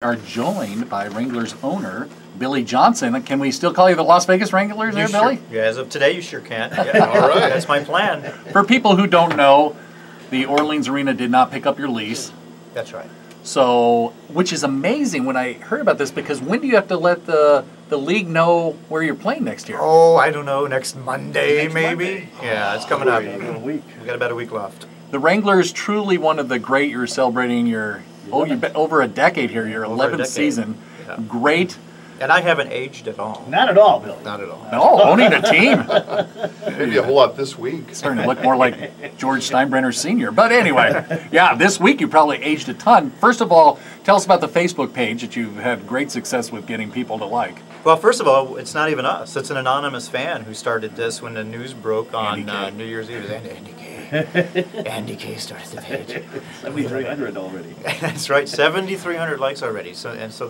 Are joined by Wranglers owner Billy Johnson. Can we still call you the Las Vegas Wranglers there, Billy? Yeah, as of today, you sure can. Yeah, all right, that's my plan. For people who don't know, the Orleans Arena did not pick up your lease. That's right. So, which is amazing when I heard about this, because when do you have to let the league know where you're playing next year? Oh, I don't know, next Monday maybe? Yeah, it's coming up. We got about a week left. The Wranglers, truly one of the great, you're celebrating your, you've been over a decade here, your 11th season. Yeah. Great. And I haven't aged at all. Not at all, Bill. Not at all. No, owning a team. Maybe a whole lot this week. Starting to look more like George Steinbrenner Sr. But anyway, yeah, this week you probably aged a ton. First of all, tell us about the Facebook page that you've had great success with getting people to like. Well, first of all, it's not even us. It's an anonymous fan who started this when the news broke on New Year's Eve. Andy K. Andy K. started the page. 7,300 already. That's right, 7,300 likes already. So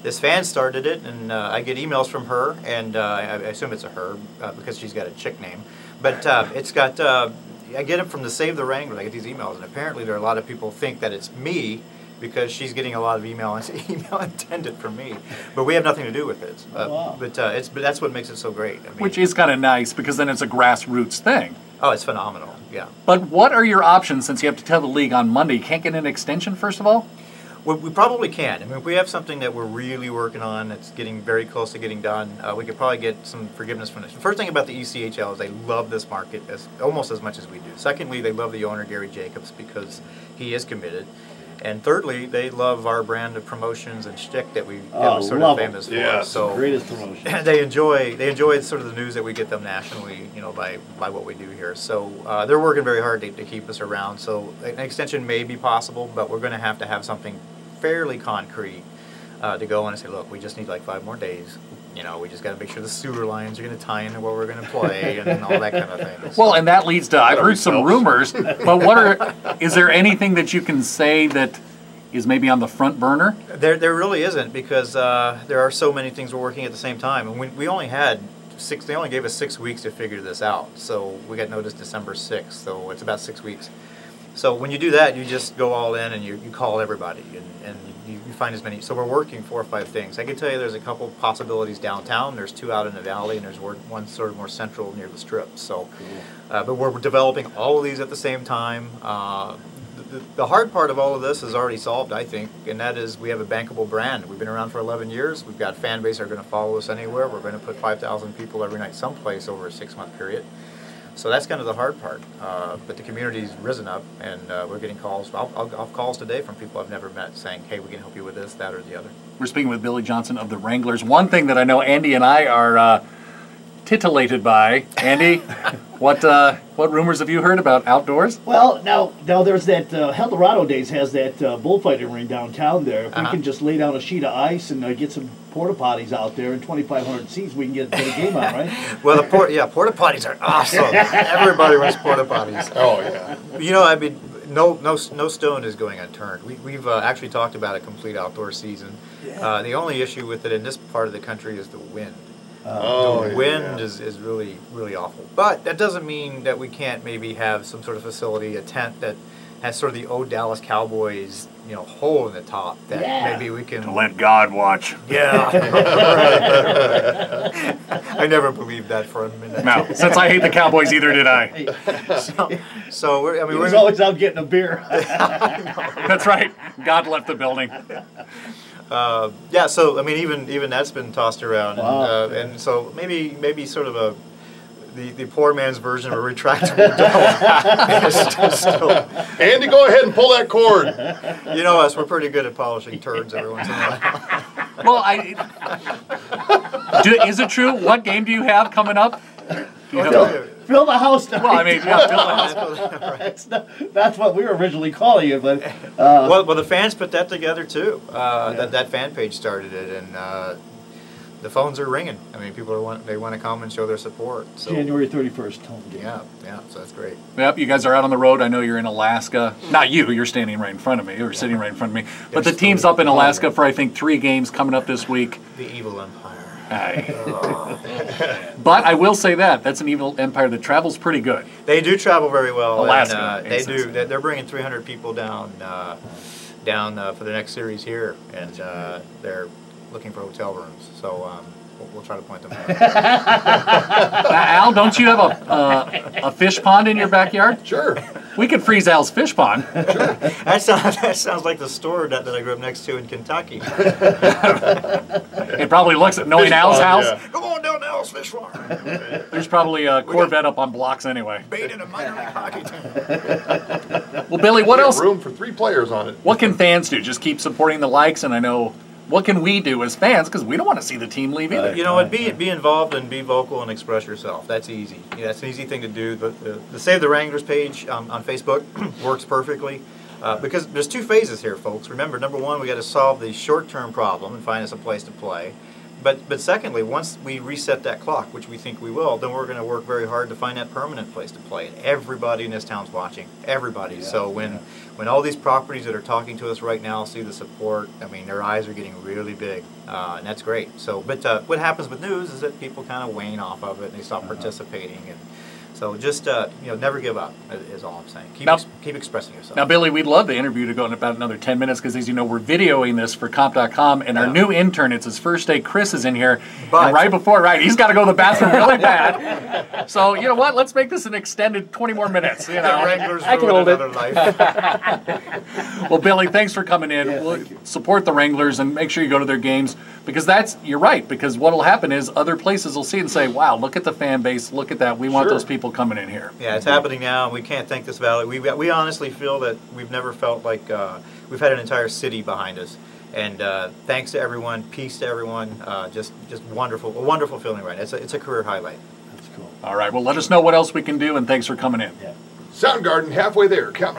this fan started it, and I get emails from her, and I assume it's a her because she's got a chick name. But it's got I get it from the Save the Wranglers. I get these emails, and apparently there are a lot of people think that it's me, because she's getting a lot of email intended for me, but we have nothing to do with it. Wow. But that's what makes it so great. I mean, which is kind of nice, because then it's a grassroots thing. Oh, it's phenomenal. Yeah. But what are your options, since you have to tell the league on Monday? You can't get an extension, first of all? Well, we probably can. I mean, if we have something that we're really working on that's getting very close to getting done, we could probably get some forgiveness from this. The first thing about the ECHL is they love this market almost as much as we do. Secondly, they love the owner, Gary Jacobs, because he is committed. And thirdly, they love our brand of promotions and shtick that we're sort of famous for. Yeah, so greatest promotion. They enjoy sort of the news that we get them nationally, you know, by what we do here. So they're working very hard to keep us around. So an extension may be possible, but we're going to have something fairly concrete to go on and say, look, we just need like 5 more days. You know, we just got to make sure the sewer lines are going to tie into where we're going to play and all that kind of thing. Well, and that leads to, I've heard some rumors, but is there anything that you can say that is maybe on the front burner? There really isn't, because there are so many things we're working at the same time. And we only had they only gave us 6 weeks to figure this out. So we got notice December 6th, so it's about 6 weeks. So when you do that, you just go all in and you call everybody and you find as many. So we're working 4 or 5 things. I can tell you there's a couple possibilities downtown. There's 2 out in the valley, and there's one sort of more central near the Strip. So, but we're developing all of these at the same time. The hard part of all of this is already solved, I think, and that is we have a bankable brand. We've been around for 11 years. We've got fan base that are going to follow us anywhere. We're going to put 5,000 people every night someplace over a 6-month period. So that's kind of the hard part. But the community's risen up, and we're getting calls. I'll have calls today from people I've never met saying, hey, we can help you with this, that, or the other. We're speaking with Billy Johnson of the Wranglers. One thing that I know Andy and I are titillated by. Andy, what rumors have you heard about outdoors? Well, now there's that Eldorado Days has that bullfighting ring downtown there. If we can just lay down a sheet of ice and get some porta potties out there and 2,500 seats, we can get a game on, right? Well, porta potties are awesome. Everybody wants porta potties. Oh yeah. You know, I mean, no stone is going unturned. We've actually talked about a complete outdoor season. Yeah. The only issue with it in this part of the country is the wind. The wind is really, really awful. But that doesn't mean that we can't maybe have some sort of facility, a tent that has sort of the old Dallas Cowboys, you know, hole in the top that maybe we can... To let God watch. Yeah. I never believed that for a minute. No, since I hate the Cowboys, either did I. So we're always out getting a beer. That's right. God left the building. Yeah, so I mean, even that's been tossed around, and so maybe sort of the poor man's version of a retractable dome. Andy, go ahead and pull that cord. You know us; we're pretty good at polishing turds every once in a while. Well, is it true? What game do you have coming up? Fill the house tonight. Well, I mean, yeah, fill the house. That's what we were originally calling it, but well, the fans put that together too. That fan page started it, and the phones are ringing. I mean, people want to come and show their support. So. January 31st, home game. Yeah, so that's great. Yep, you guys are out on the road. I know you're in Alaska. Not you, you're standing right in front of me, or sitting right in front of me. But the team's up in Alaska for, I think, 3 games coming up this week. The evil empire. But I will say that's an evil empire that travels pretty good. They do travel very well. Alaska. And, they do. They're bringing 300 people down down for the next series here, and they're looking for hotel rooms. So we'll try to point them out. Now, Al, don't you have a fish pond in your backyard? Sure. We could freeze Al's fish pond. Sure. That sounds like the store that I grew up next to in Kentucky. It probably looks at knowing Fish Al's pond, house. yeah. Come on down to Al's Fish Farm. There's probably a Corvette up on blocks anyway. Bait in a minor league hockey team. Well, Billy, what We got else? room for 3 players on it. What can fans do? Just keep supporting the likes, and I know. What can we do as fans? Because we don't want to see the team leave either. You know what? Be involved and be vocal and express yourself. That's easy. That's an easy thing to do. The Save the Wranglers page on Facebook works perfectly because there's 2 phases here, folks. Remember, number 1, we got to solve the short-term problem and find us a place to play. But secondly, once we reset that clock, which we think we will, then we're going to work very hard to find that permanent place to play. And everybody in this town's watching. Everybody. Yeah, so when all these properties that are talking to us right now see the support, I mean, their eyes are getting really big, and that's great. So, but what happens with news is that people kind of wane off of it and they stop participating. And so just never give up is all I'm saying. Keep expressing yourself. Now, Billy, we'd love the interview to go in about another 10 minutes because, as you know, we're videoing this for KOMP.com, and our new intern, it's his first day, Chris, is in here. But and right before, he's got to go to the bathroom really bad. So, you know what? Let's make this an extended 20 more minutes. You know? Wranglers I can ruin hold it. another life. Well, Billy, thanks for coming in. Yeah, We'll thank you. support the Wranglers and make sure you go to their games because you're right, because what will happen is other places will see and say, wow, look at the fan base, look at that. We want Sure. those people coming in here. Yeah, it's happening now, and we can't thank this valley. We honestly feel that we've never felt like we've had an entire city behind us. And thanks to everyone, peace to everyone, just wonderful, a wonderful feeling right now. It's a career highlight. That's cool. All right, well, let us know what else we can do, and thanks for coming in. Yeah. Soundgarden halfway there. Count.